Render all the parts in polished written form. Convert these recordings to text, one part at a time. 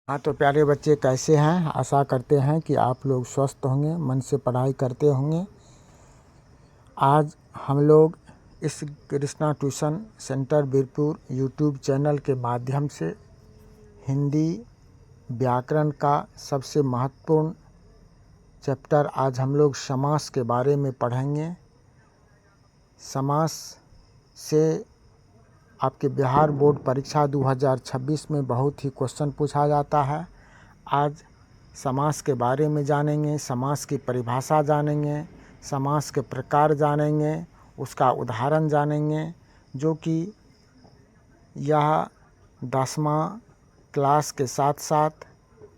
हाँ तो प्यारे बच्चे कैसे हैं। आशा करते हैं कि आप लोग स्वस्थ होंगे, मन से पढ़ाई करते होंगे। आज हम लोग इस Krishna tuition centre Birpur YouTube channel के माध्यम से हिंदी व्याकरण का सबसे महत्वपूर्ण चैप्टर आज हम लोग समास के बारे में पढ़ेंगे। समास से आपके बिहार बोर्ड परीक्षा 2026 में बहुत ही क्वेश्चन पूछा जाता है। आज समास के बारे में जानेंगे, समास की परिभाषा जानेंगे, समास के प्रकार जानेंगे, उसका उदाहरण जानेंगे, जो कि यह 10वां क्लास के साथ साथ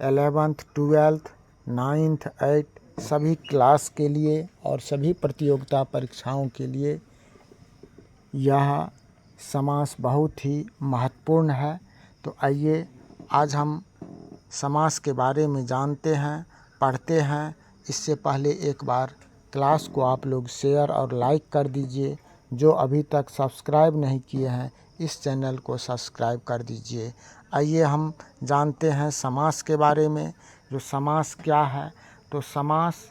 11th 12th 9th 8th सभी क्लास के लिए और सभी प्रतियोगिता परीक्षाओं के लिए यह समास बहुत ही महत्वपूर्ण है। तो आइए आज हम समास के बारे में जानते हैं, पढ़ते हैं। इससे पहले एक बार क्लास को आप लोग शेयर और लाइक कर दीजिए। जो अभी तक सब्सक्राइब नहीं किए हैं इस चैनल को सब्सक्राइब कर दीजिए। आइए हम जानते हैं समास के बारे में। जो समास क्या है, तो समास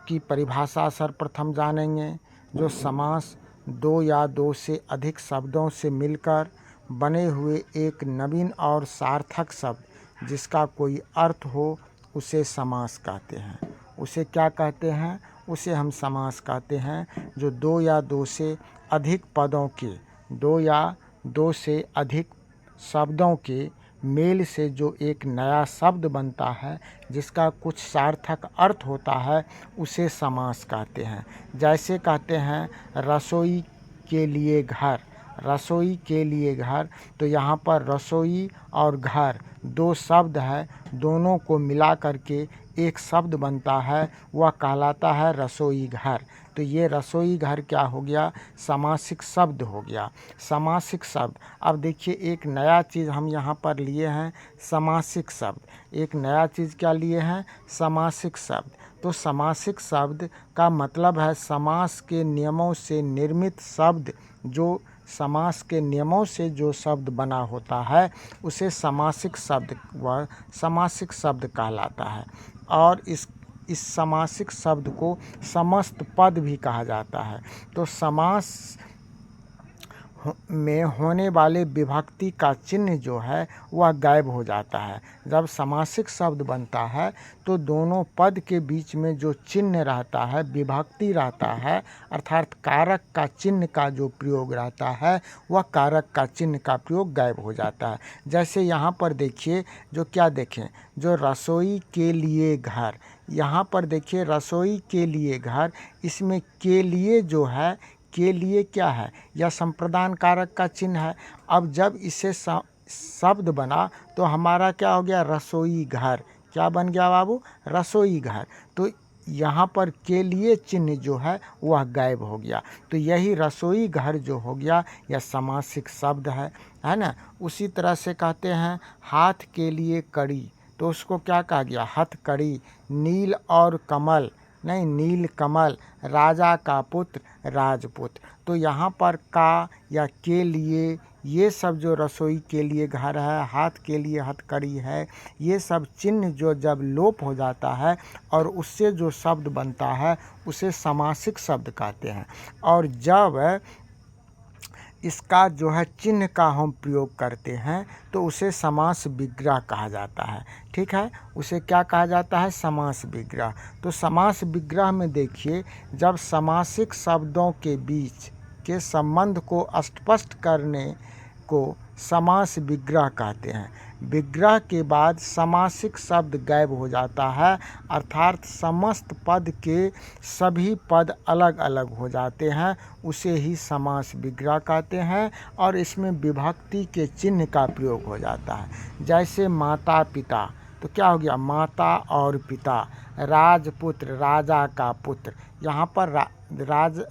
की परिभाषा सर्वप्रथम जानेंगे। जो समास दो या दो से अधिक शब्दों से मिलकर बने हुए एक नवीन और सार्थक शब्द जिसका कोई अर्थ हो उसे समास कहते हैं। उसे क्या कहते हैं? उसे हम समास कहते हैं। जो दो या दो से अधिक पदों के, दो या दो से अधिक शब्दों के मेल से जो एक नया शब्द बनता है जिसका कुछ सार्थक अर्थ होता है उसे समास कहते हैं। जैसे कहते हैं रसोई के लिए घर, रसोई के लिए घर, तो यहाँ पर रसोई और घर दो शब्द है, दोनों को मिला करके एक शब्द बनता है, वह कहलाता है रसोई घर। तो ये रसोई घर क्या हो गया? समासिक शब्द हो गया, समासिक शब्द। अब देखिए एक नया चीज़ हम यहाँ पर लिए हैं, समासिक शब्द। एक नया चीज़ क्या लिए हैं? समासिक शब्द। तो समासिक शब्द का मतलब है समास के नियमों से निर्मित शब्द। जो समास के नियमों से जो शब्द बना होता है उसे समासिक शब्द व समासिक शब्द कहलाता है। और इस समासिक शब्द को समस्त पद भी कहा जाता है। तो समास में होने वाले विभक्ति का चिन्ह जो है वह गायब हो जाता है। जब समासिक शब्द बनता है तो दोनों पद के बीच में जो चिन्ह रहता है, विभक्ति रहता है, अर्थात कारक का चिन्ह का जो प्रयोग रहता है वह कारक का चिन्ह का प्रयोग गायब हो जाता है। जैसे यहाँ पर देखिए, जो क्या देखें, जो रसोई के लिए घर, यहाँ पर देखिए रसोई के लिए घर, इसमें के लिए जो है, के लिए क्या है? यह संप्रदान कारक का चिन्ह है। अब जब इसे शब्द बना तो हमारा क्या हो गया? रसोई घर। क्या बन गया बाबू? रसोई घर। तो यहाँ पर के लिए चिन्ह जो है वह गायब हो गया। तो यही रसोई घर जो हो गया यह समासिक शब्द है ना। उसी तरह से कहते हैं हाथ के लिए कड़ी, तो उसको क्या कहा गया? हथकड़ी। नील और कमल, नहीं नील कमल, राजा का पुत्र राजपुत्र। तो यहाँ पर का या के लिए, ये सब जो रसोई के लिए घर है, हाथ के लिए हथकड़ी है, ये सब चिन्ह जो जब लोप हो जाता है और उससे जो शब्द बनता है उसे समासिक शब्द कहते हैं। और जब इसका जो है चिन्ह का हम प्रयोग करते हैं तो उसे समास विग्रह कहा जाता है। ठीक है, उसे क्या कहा जाता है? समास विग्रह। तो समास विग्रह में देखिए, जब समासिक शब्दों के बीच के संबंध को स्पष्ट करने को समास विग्रह कहते हैं। विग्रह के बाद समासिक शब्द गायब हो जाता है, अर्थात समस्त पद के सभी पद अलग अलग हो जाते हैं, उसे ही समास विग्रह कहते हैं। और इसमें विभक्ति के चिन्ह का प्रयोग हो जाता है। जैसे माता पिता, तो क्या हो गया? माता और पिता। राजपुत्र, राजा का पुत्र। यहाँ पर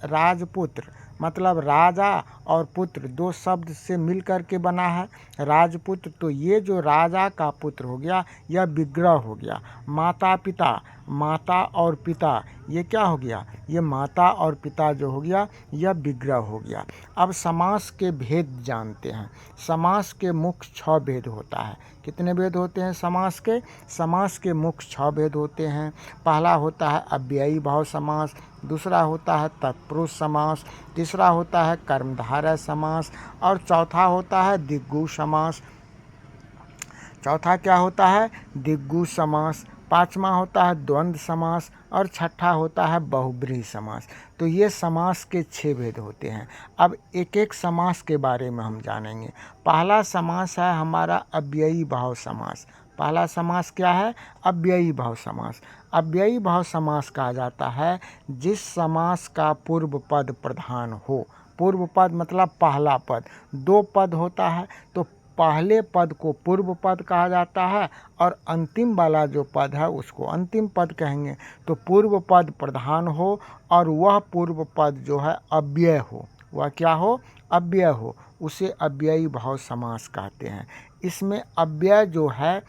राजपुत्र मतलब राजा और पुत्र दो शब्द से मिलकर के बना है राजपुत्र। तो ये जो राजा का पुत्र हो गया यह विग्रह हो गया। माता पिता, माता और पिता ये क्या हो गया, ये माता और पिता जो हो गया यह विग्रह हो गया। अब समास के भेद जानते हैं। समास के मुख्य 6 भेद होता है। कितने भेद होते हैं समास के? समास के मुख्य 6 भेद होते हैं। पहला होता है अव्ययी भाव समास, दूसरा होता है तत्पुरुष समास, तीसरा होता है कर्मधारय समास और चौथा होता है दिग्गु समास। चौथा क्या होता है? दिग्गु समास। पांचवा होता है द्वंद्व समास और छठा होता है बहुब्रीहि समास। तो ये समास के 6 भेद होते हैं। अब एक एक समास के बारे में हम जानेंगे। पहला समास है हमारा अव्ययी भाव समास। पहला समास क्या है? अव्ययी भाव समास। अव्ययी भाव समास कहा जाता है जिस समास का पूर्व पद प्रधान हो। पूर्व पद मतलब पहला पद। 2 पद होता है तो पहले पद को पूर्व पद कहा जाता है और अंतिम वाला जो पद है उसको अंतिम पद कहेंगे। तो पूर्व पद प्रधान हो और वह पूर्व पद जो है अव्यय हो। वह क्या हो? अव्यय हो। उसे अव्ययी भाव समास कहते हैं। इसमें अव्यय जो है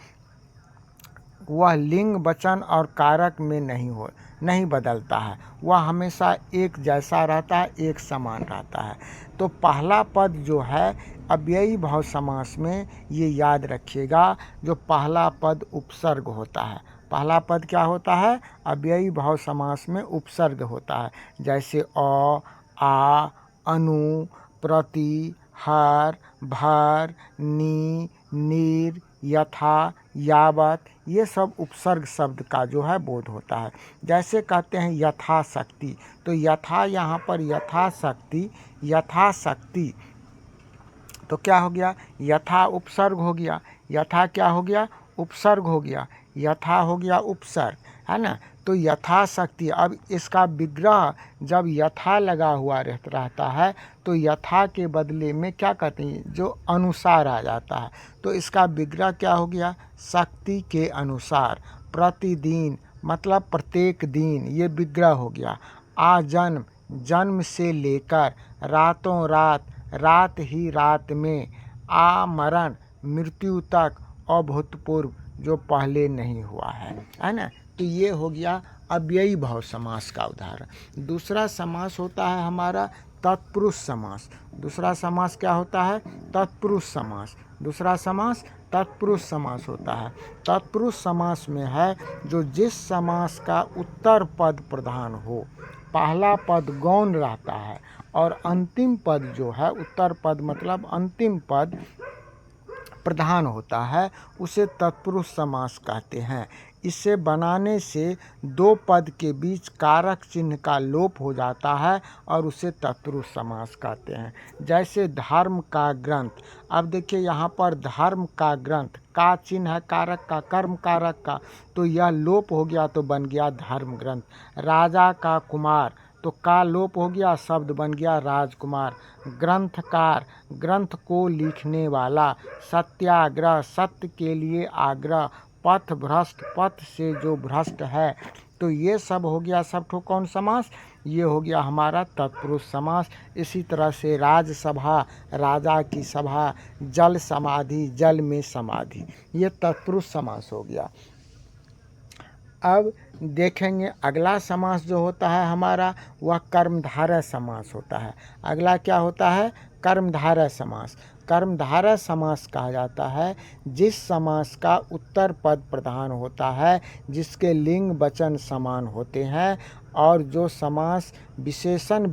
वह लिंग, वचन और कारक में नहीं बदलता है। वह हमेशा एक जैसा रहता है, एक समान रहता है। तो पहला पद जो है अव्ययी भाव समास में ये याद रखिएगा, जो पहला पद उपसर्ग होता है। पहला पद क्या होता है? अव्ययी भाव समास में उपसर्ग होता है। जैसे अ, आ, अनु, प्रति, हर, भर, नी, नीर, यथा, यावत, ये सब उपसर्ग शब्द का जो है बोध होता है। जैसे कहते हैं यथाशक्ति, तो यथा यहाँ पर यथाशक्ति, यथाशक्ति तो क्या हो गया? यथा उपसर्ग हो गया। यथा क्या हो गया? उपसर्ग हो गया। यथा हो गया उपसर्ग, है ना। तो यथाशक्ति। अब इसका विग्रह जब यथा लगा हुआ रहता है तो यथा के बदले में क्या कहते हैं? जो अनुसार आ जाता है। तो इसका विग्रह क्या हो गया? शक्ति के अनुसार। प्रतिदिन मतलब प्रत्येक दिन, ये विग्रह हो गया। आजन्म, जन्म से लेकर, रातों रात, रात ही रात में, आमरण, मृत्यु तक, अभूतपूर्व, जो पहले नहीं हुआ है ना। तो ये हो गया अव्ययी भाव समास का उदाहरण। दूसरा समास होता है हमारा तत्पुरुष समास। दूसरा समास क्या होता है? तत्पुरुष समास। दूसरा समास तत्पुरुष समास होता है। तत्पुरुष समास में है जो जिस समास का उत्तर पद प्रधान हो, पहला पद गौण रहता है और अंतिम पद जो है, उत्तर पद मतलब अंतिम पद प्रधान होता है, उसे तत्पुरुष समास कहते हैं। इसे बनाने से 2 पद के बीच कारक चिन्ह का लोप हो जाता है और उसे तत्पुरुष समास कहते हैं। जैसे धर्म का ग्रंथ। अब देखिए यहाँ पर धर्म का ग्रंथ, का चिन्ह है कारक का, कर्म कारक का, तो यह लोप हो गया तो बन गया धर्म ग्रंथ। राजा का कुमार, तो का लोप हो गया, शब्द बन गया राजकुमार। ग्रंथकार, ग्रंथ को लिखने वाला। सत्याग्रह, सत्य के लिए आग्रह। पथ भ्रष्ट, पथ से जो भ्रष्ट है। तो ये सब हो गया सब ठो कौन समास? ये हो गया हमारा तत्पुरुष समास। इसी तरह से राजसभा, राजा की सभा। जल समाधि, जल में समाधि, ये तत्पुरुष समास हो गया। अब देखेंगे अगला समास जो होता है हमारा, वह कर्मधारय समास होता है। अगला क्या होता है? कर्मधारय समास। कर्मधारय समास कहा जाता है जिस समास का उत्तर पद प्रधान होता है, जिसके लिंग वचन समान होते हैं और जो समास विशेषण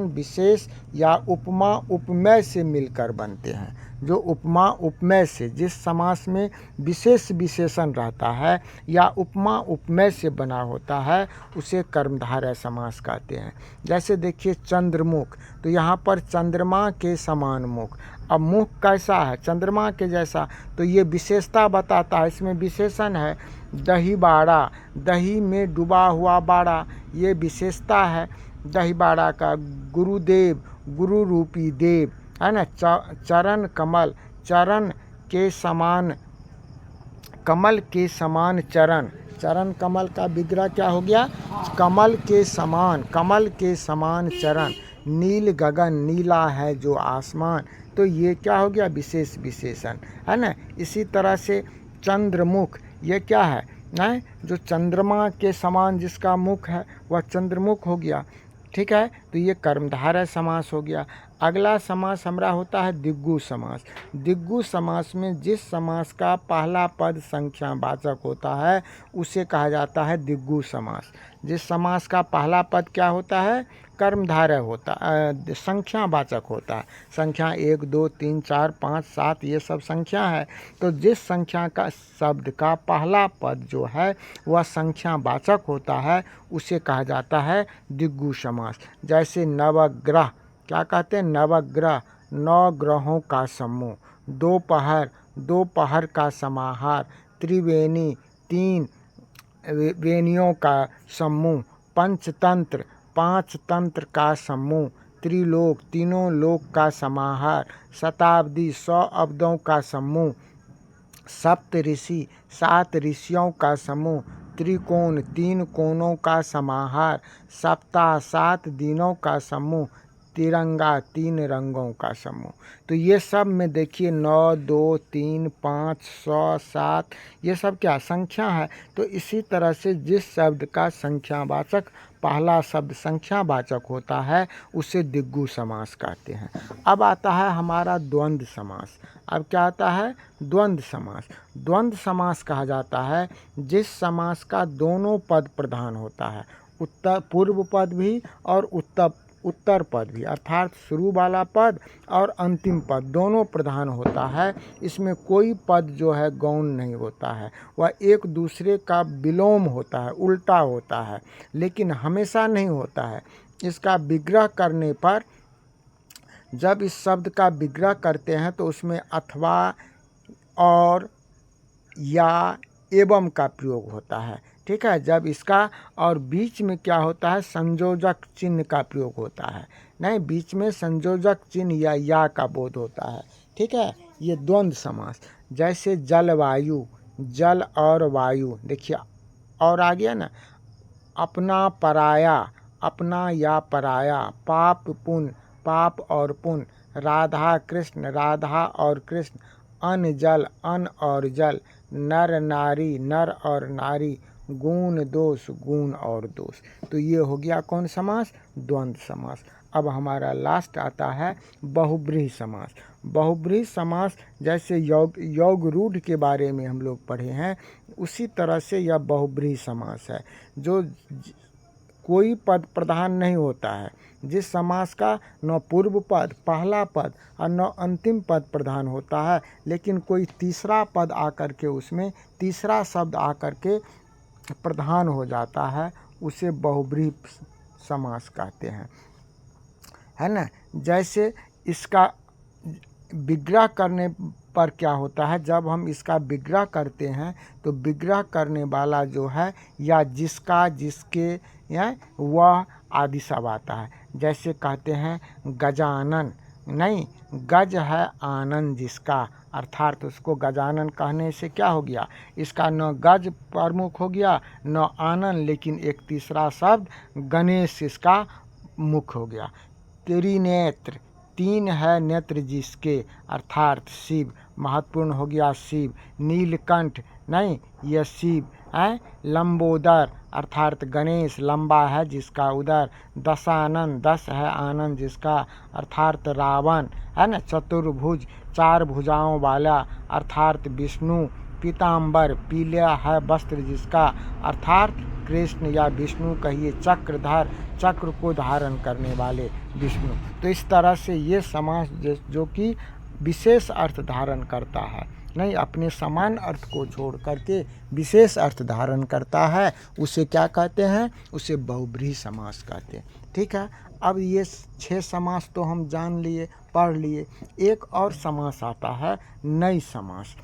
विशेष या उपमा उपमेय से मिलकर बनते हैं। जो उपमा उपमेय से, जिस समास में विशेष विशेषण रहता है या उपमा उपमेय से बना होता है, उसे कर्मधारय समास कहते हैं। जैसे देखिए चंद्रमुख, तो यहाँ पर चंद्रमा के समान मुख। अब मुख कैसा है? चंद्रमा के जैसा। तो ये विशेषता बताता है, इसमें विशेषण है। दही बाड़ा, दही में डूबा हुआ बाड़ा, ये विशेषता है दही बाड़ा का। गुरुदेव, गुरु रूपी देव, है ना। चरण कमल, चरण के समान, कमल के समान चरण। चरण कमल का विग्रह क्या हो गया? कमल के समान, कमल के समान चरण। नील गगन, नीला है जो आसमान, तो ये क्या हो गया, विशेष विशेषण, है ना। इसी तरह से चंद्रमुख, ये क्या है ना, जो चंद्रमा के समान जिसका मुख है वह चंद्रमुख हो गया, ठीक है। तो ये कर्मधारय समास हो गया। अगला समास हमारा होता है दिग्गु समास। दिग्गु समास में जिस समास का पहला पद संख्यावाचक होता है उसे कहा जाता है दिग्गु समास। जिस समास का पहला पद क्या होता है, कर्मधारय होता, संख्यावाचक होता है। संख्या 1 2 3 4 5 7 ये सब संख्या है। तो जिस संख्या का शब्द का पहला पद जो है वह संख्यावाचक होता है उसे कहा जाता है दिग्गु समास। जैसे नवग्रह, क्या कहते हैं, नवग्रह, 9 ग्रहों का समूह। दोपहर, दोपहर का समाहार। त्रिवेणी, 3 वेणियों का समूह। पंचतंत्र, 5 तंत्र का समूह। त्रिलोक, तीनों लोक का समाहार। शताब्दी, 100 अब्दों का समूह। सप्त ऋषि, 7 ऋषियों का समूह। त्रिकोण, 3 कोणों का समाहार। सप्ताह, 7 दिनों का समूह। तिरंगा, 3 रंगों का समूह। तो ये सब में देखिए 9 2 3 5 100 7 ये सब क्या संख्या है। तो इसी तरह से जिस शब्द का संख्यावाचक पहला शब्द संख्यावाचक होता है उसे दिग्गु समास कहते हैं। अब आता है हमारा द्वंद्व समास। अब क्या आता है, द्वंद्व समास। द्वंद्व समास कहा जाता है जिस समास का दोनों पद प्रधान होता है, उत्तर पूर्व पद भी और उत्तर पद भी, अर्थात शुरू वाला पद और अंतिम पद दोनों प्रधान होता है। इसमें कोई पद जो है गौण नहीं होता है, वह एक दूसरे का विलोम होता है, उल्टा होता है, लेकिन हमेशा नहीं होता है। इसका विग्रह करने पर, जब इस शब्द का विग्रह करते हैं तो उसमें अथवा और या एवं का प्रयोग होता है, ठीक है। जब इसका और बीच में क्या होता है, संयोजक चिन्ह का प्रयोग होता है, नहीं, बीच में संयोजक चिन्ह या का बोध होता है, ठीक है। ये द्वंद्व समास। जैसे जलवायु, जल और वायु, देखिए और आ गया ना, अपना पराया, अपना या पराया। पाप पुण्य, पाप और पुण्य। राधा कृष्ण, राधा और कृष्ण। अन्न जल, अन्न और जल। नर नारी, नर और नारी। गुण दोष, गुण और दोष। तो ये हो गया कौन समास, द्वंद्व समास। अब हमारा लास्ट आता है बहुब्रीहि समास। बहुब्रीहि समास जैसे योग रूढ़ के बारे में हम लोग पढ़े हैं, उसी तरह से यह बहुब्रीहि समास है, जो कोई पद प्रधान नहीं होता है। जिस समास का न पूर्व पद, पहला पद और न अंतिम पद प्रधान होता है, लेकिन कोई तीसरा पद आकर के, उसमें तीसरा शब्द आकर के प्रधान हो जाता है, उसे बहुब्रीहि समास कहते हैं, है ना। जैसे इसका विग्रह करने पर क्या होता है, जब हम इसका विग्रह करते हैं तो विग्रह करने वाला जो है या जिसका, जिसके, या वह आदि सब आता है। जैसे कहते हैं गजानन, नहीं, गज है आनंद जिसका, अर्थात उसको गजानन कहने से क्या हो गया, इसका न गज प्रमुख हो गया न आनंद, लेकिन एक तीसरा शब्द गणेश इसका मुख हो गया। त्रिनेत्र, 3 है नेत्र जिसके, अर्थात शिव, महत्वपूर्ण हो गया शिव। नीलकंठ, नहीं, यह शिव है। लंबोदर, अर्थात गणेश, लंबा है जिसका उदर। दशानन, 10 है आनंद जिसका, अर्थात रावण, है ना। चतुर्भुज, 4 भुजाओं वाला, अर्थात विष्णु। पीताम्बर, पीला है वस्त्र जिसका, अर्थात कृष्ण या विष्णु कहिए। चक्रधर, चक्र को धारण करने वाले विष्णु। तो इस तरह से ये समास जो कि विशेष अर्थ धारण करता है, नहीं, अपने समान अर्थ को छोड़ करके विशेष अर्थ धारण करता है, उसे क्या कहते हैं, उसे बहुब्रीहि समास कहते हैं, ठीक है। अब ये 6 समास तो हम जान लिए, पढ़ लिए। एक और समास आता है नई समास।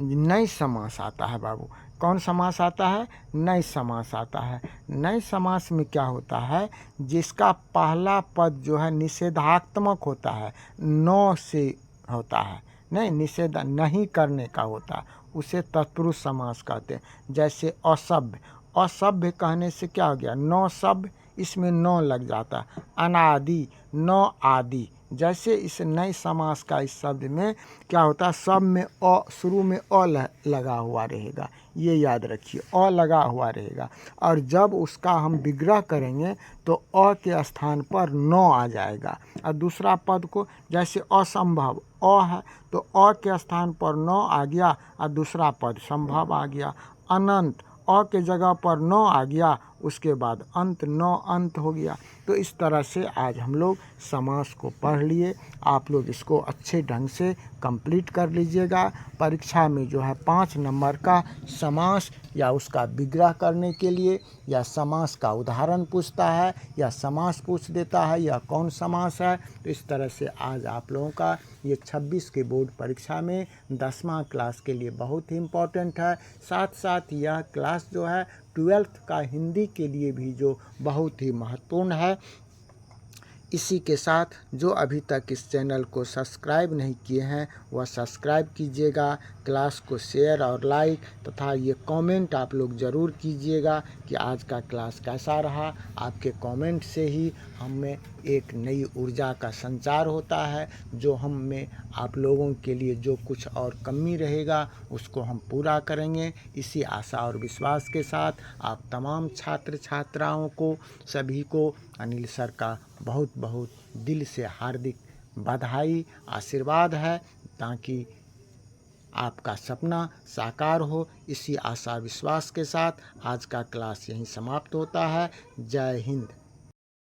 नई समास आता है बाबू, कौन समास आता है, नई समास आता है। नई समास में क्या होता है, जिसका पहला पद जो है निषेधात्मक होता है, न से होता है, नहीं, निषेध नहीं करने का होता है, उसे तत्पुरुष समास कहते हैं। जैसे असभ्य, असभ्य कहने से क्या हो गया, न सभ्य इसमें न लग जाता है। अनादि, न आदि। जैसे इस नए समास का इस शब्द में क्या होता है, सब में अ, शुरू में अ लगा हुआ रहेगा, ये याद रखिए, अ लगा हुआ रहेगा। और जब उसका हम विग्रह करेंगे तो अ के स्थान पर न आ जाएगा। और दूसरा पद को जैसे असंभव, अ है तो अ के स्थान पर न आ गया और दूसरा पद संभव आ गया। अनंत, अ के जगह पर न आ गया, उसके बाद अंत, न अंत हो गया। तो इस तरह से आज हम लोग समास को पढ़ लिए। आप लोग इसको अच्छे ढंग से कंप्लीट कर लीजिएगा। परीक्षा में जो है 5 नंबर का समास या उसका विग्रह करने के लिए, या समास का उदाहरण पूछता है, या समास पूछ देता है, या कौन समास है। तो इस तरह से आज आप लोगों का ये 26 के बोर्ड परीक्षा में 10वां क्लास के लिए बहुत ही इम्पोर्टेंट है। साथ साथ यह क्लास जो है 12th का हिंदी के लिए भी जो बहुत ही महत्वपूर्ण है। इसी के साथ जो अभी तक इस चैनल को सब्सक्राइब नहीं किए हैं वह सब्सक्राइब कीजिएगा, क्लास को शेयर और लाइक तथा ये कमेंट आप लोग ज़रूर कीजिएगा कि आज का क्लास कैसा रहा। आपके कमेंट से ही हमें एक नई ऊर्जा का संचार होता है, जो हम में आप लोगों के लिए जो कुछ और कमी रहेगा उसको हम पूरा करेंगे। इसी आशा और विश्वास के साथ आप तमाम छात्र छात्राओं को, सभी को अनिल सर का बहुत बहुत दिल से हार्दिक बधाई, आशीर्वाद है, ताकि आपका सपना साकार हो। इसी आशा विश्वास के साथ आज का क्लास यहीं समाप्त होता है। जय हिंद।